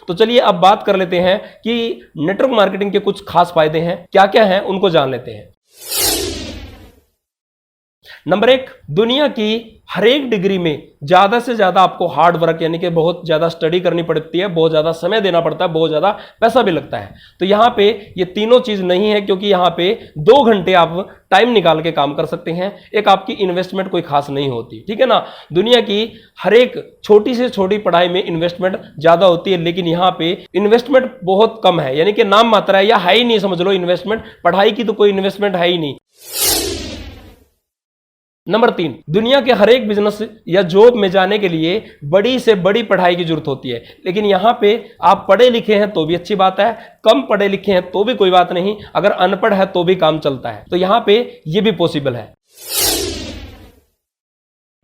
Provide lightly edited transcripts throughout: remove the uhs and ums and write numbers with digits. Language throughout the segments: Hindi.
तो चलिए अब बात कर लेते हैं कि नेटवर्क मार्केटिंग के कुछ खास फायदे हैं, क्या क्या हैं उनको जान लेते हैं। नंबर 1, दुनिया की हर एक डिग्री में ज्यादा से ज्यादा आपको हार्ड वर्क यानी कि बहुत ज्यादा स्टडी करनी पड़ती है, बहुत ज्यादा समय देना पड़ता है, बहुत ज्यादा पैसा भी लगता है। तो यहां पे ये तीनों चीज नहीं है, क्योंकि यहां पे 2 घंटे आप टाइम निकाल के काम कर सकते हैं। एक आपकी इन्वेस्टमेंट कोई खास नहीं होती, ठीक है ना। दुनिया की हर एक छोटी से छोटी पढ़ाई में इन्वेस्टमेंट ज्यादा होती है, लेकिन यहां पे इन्वेस्टमेंट बहुत कम है, यानी कि नाम मात्र है या है ही नहीं, समझ लो इन्वेस्टमेंट। पढ़ाई की तो कोई इन्वेस्टमेंट है ही नहीं। नंबर 3, दुनिया के हर एक बिजनेस या जॉब में जाने के लिए बड़ी से बड़ी पढ़ाई की जरूरत होती है, लेकिन यहां पे आप पढ़े लिखे हैं तो भी अच्छी बात है, कम पढ़े लिखे हैं तो भी कोई बात नहीं, अगर अनपढ़ है तो भी काम चलता है। तो यहां पे ये भी पॉसिबल है।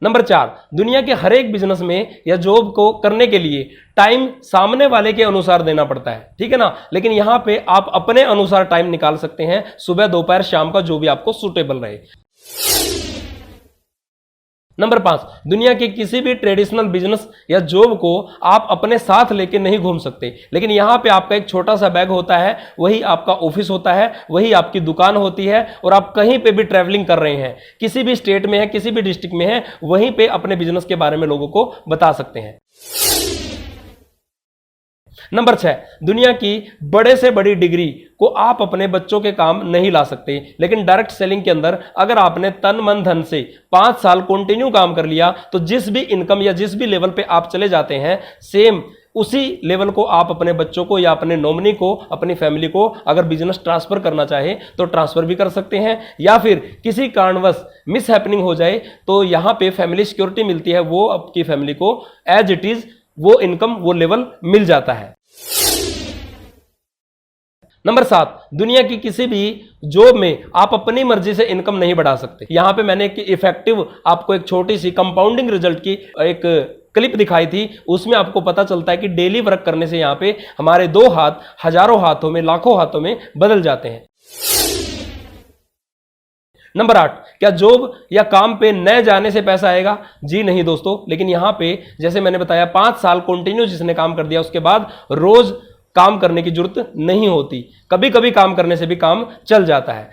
नंबर 4, दुनिया के हर एक बिजनेस में या जॉब को करने के लिए टाइम सामने वाले के अनुसार देना पड़ता है, ठीक है ना, लेकिन यहां पे आप अपने अनुसार टाइम निकाल सकते हैं, सुबह दोपहर शाम का, जो भी आपको सूटेबल रहे। नंबर 5, दुनिया के किसी भी ट्रेडिशनल बिजनेस या जॉब को आप अपने साथ लेके नहीं घूम सकते, लेकिन यहां पे आपका एक छोटा सा बैग होता है, वही आपका ऑफिस होता है, वही आपकी दुकान होती है, और आप कहीं पे भी ट्रैवलिंग कर रहे हैं, किसी भी स्टेट में है, किसी भी डिस्ट्रिक्ट में है, वहीं पे अपने बिजनेस के बारे में लोगों को बता सकते हैं। नंबर 6, दुनिया की बड़े से बड़ी डिग्री को आप अपने बच्चों के काम नहीं ला सकते, लेकिन डायरेक्ट सेलिंग के अंदर अगर आपने तन मन धन से 5 साल कंटिन्यू काम कर लिया, तो जिस भी इनकम या जिस भी लेवल पे आप चले जाते हैं, सेम उसी लेवल को आप अपने बच्चों को या अपने नॉमिनी को, अपनी फैमिली को अगर बिजनेस ट्रांसफर करना चाहे तो ट्रांसफर भी कर सकते हैं, या फिर किसी कारणवश मिस हैपनिंग हो जाए तो यहां पे फैमिली सिक्योरिटी मिलती है, वो आपकी फैमिली को एज इट इज वो इनकम, वो लेवल मिल जाता है। नंबर 7, दुनिया की किसी भी जॉब में आप अपनी मर्जी से इनकम नहीं बढ़ा सकते। यहां पे मैंने एक इफेक्टिव आपको एक छोटी सी कंपाउंडिंग रिजल्ट की एक क्लिप दिखाई थी, उसमें आपको पता चलता है कि डेली वर्क करने से यहां पे हमारे 2 हाथ हजारों हाथों में, लाखों हाथों में बदल जाते हैं। नंबर 8, क्या जॉब या काम पे न जाने से पैसा आएगा? जी नहीं दोस्तों, लेकिन यहां पे जैसे मैंने बताया 5 साल कंटिन्यू जिसने काम कर दिया, उसके बाद रोज काम करने की जरूरत नहीं होती, कभी कभी काम करने से भी काम चल जाता है।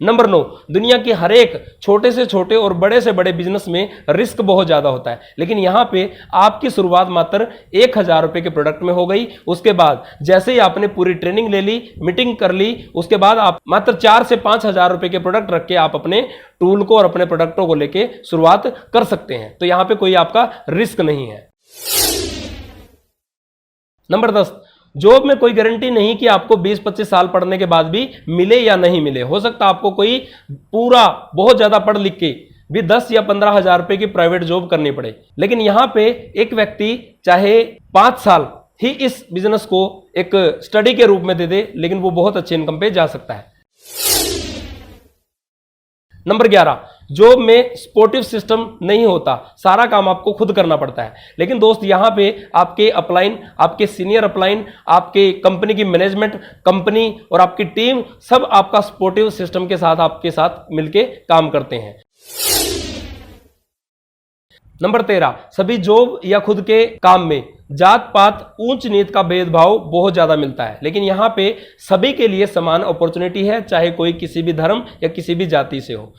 नंबर 9, दुनिया के हर एक छोटे से छोटे और बड़े से बड़े बिजनेस में रिस्क बहुत ज्यादा होता है, लेकिन यहां पे आपकी शुरुआत मात्र 1000 रुपए के प्रोडक्ट में हो गई। उसके बाद जैसे ही आपने पूरी ट्रेनिंग ले ली, मीटिंग कर ली, उसके बाद आप मात्र 4 से 5000 रुपए के प्रोडक्ट रख के आप अपने टूल को और अपने प्रोडक्टों को लेके शुरुआत कर सकते हैं। तो यहां पे कोई आपका रिस्क नहीं है। नंबर 10, जॉब में कोई गारंटी नहीं कि आपको 20-25 साल पढ़ने के बाद भी मिले या नहीं मिले। हो सकता है आपको कोई पूरा बहुत ज्यादा पढ़ लिख के भी 10 या 15 हजार रुपए की प्राइवेट जॉब करनी पड़े, लेकिन यहां पे एक व्यक्ति चाहे 5 साल ही इस बिजनेस को एक स्टडी के रूप में दे दे, लेकिन वो बहुत अच्छे इनकम पे जा सकता है। नंबर 11, जॉब में सपोर्टिव सिस्टम नहीं होता, सारा काम आपको खुद करना पड़ता है, लेकिन दोस्त यहां पे आपके अपलाइन, आपके सीनियर अपलाइन, आपके कंपनी की मैनेजमेंट, कंपनी और आपकी टीम सब आपका सपोर्टिव सिस्टम के साथ आपके साथ मिलके काम करते हैं। नंबर 13, सभी जॉब या खुद के काम में जात पात ऊंच नीच का भेदभाव बहुत ज्यादा मिलता है, लेकिन यहां पे सभी के लिए समान अपॉर्चुनिटी है, चाहे कोई किसी भी धर्म या किसी भी जाति से हो।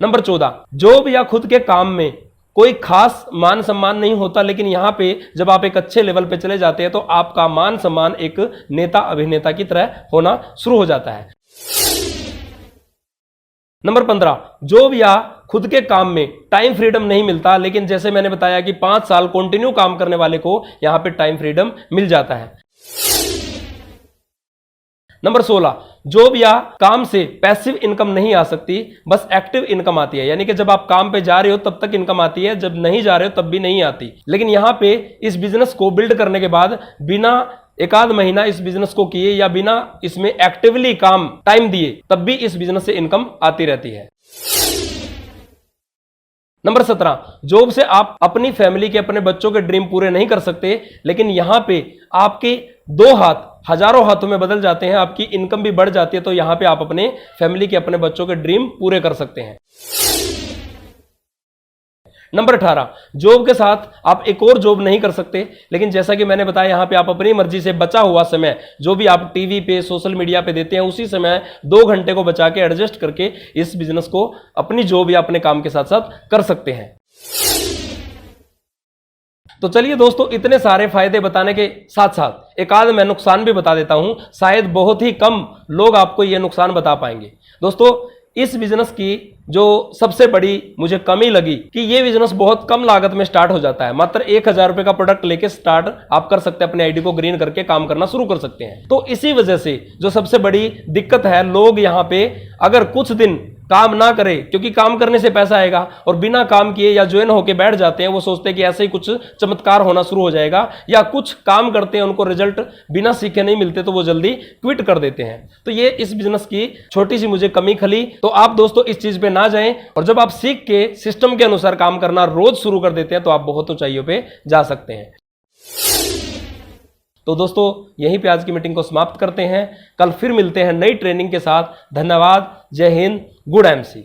नंबर 14, जॉब या खुद के काम में कोई खास मान सम्मान नहीं होता, लेकिन यहां पे जब आप एक अच्छे लेवल पे चले जाते हैं तो आपका मान सम्मान एक नेता अभिनेता की तरह होना शुरू हो जाता है। नंबर 15, जॉब या खुद के काम में टाइम फ्रीडम नहीं मिलता, लेकिन जैसे मैंने बताया कि 5 साल कंटिन्यू काम करने वाले को यहां पे टाइम फ्रीडम मिल जाता है। नंबर 16, जॉब या काम से पैसिव इनकम नहीं आ सकती, बस एक्टिव इनकम आती है, यानी कि जब आप काम पे जा रहे हो तब तक इनकम आती है, जब नहीं जा रहे हो तब भी नहीं आती। लेकिन यहां पे इस बिजनेस को बिल्ड करने के बाद बिना 1 महीना इस बिजनेस को किए या बिना इसमें एक्टिवली काम टाइम दिए तब भी इस बिजनेस से इनकम आती रहती है। नंबर 17, जॉब से आप अपनी फैमिली के, अपने बच्चों के ड्रीम पूरे नहीं कर सकते, लेकिन यहां पे आपके 2 हाथ हजारों हाथों में बदल जाते हैं, आपकी इनकम भी बढ़ जाती है, तो यहां पे आप अपने फैमिली के, अपने बच्चों के ड्रीम पूरे कर सकते हैं। नंबर 18, जॉब के साथ आप एक और जॉब नहीं कर सकते, लेकिन जैसा कि मैंने बताया यहां पे आप अपनी मर्जी से बचा हुआ समय जो भी आप टीवी पे सोशल मीडिया पे देते हैं उसी समय 2 घंटे को बचा के एडजस्ट करके इस बिजनेस को अपनी जॉब या अपने काम के साथ साथ कर सकते हैं। तो चलिए दोस्तों, इतने सारे फायदे बताने के साथ साथ एक आध मैं नुकसान भी बता देता हूं, शायद बहुत ही कम लोग आपको यह नुकसान बता पाएंगे। दोस्तों, इस बिजनेस की जो सबसे बड़ी मुझे कमी लगी कि ये बिजनेस बहुत कम लागत में स्टार्ट हो जाता है। मात्र 1000 रुपए का प्रोडक्ट लेके स्टार्ट आप कर सकते हैं, अपने आईडी को ग्रीन करके काम करना शुरू कर सकते हैं। तो इसी वजह से जो सबसे बड़ी दिक्कत है, लोग यहां पे अगर कुछ दिन काम ना करे, क्योंकि काम करने से पैसा आएगा, और बिना काम किए या ज्वाइन होके बैठ जाते हैं, वो सोचते हैं कि ऐसे ही कुछ चमत्कार होना शुरू हो जाएगा, या कुछ काम करते हैं उनको रिजल्ट बिना सीखे नहीं मिलते तो वो जल्दी क्विट कर देते हैं। तो ये इस बिजनेस की छोटी सी मुझे कमी खली। तो आप दोस्तों इस चीज पे ना जाएं, और जब आप सीख के सिस्टम के अनुसार काम करना रोज शुरू कर देते हैं तो आप बहुत ऊंचाइयों पे जा सकते हैं। तो दोस्तों, यहीं पे आज की मीटिंग को समाप्त करते हैं। कल फिर मिलते हैं नई ट्रेनिंग के साथ। धन्यवाद। जय हिंद। Good MC.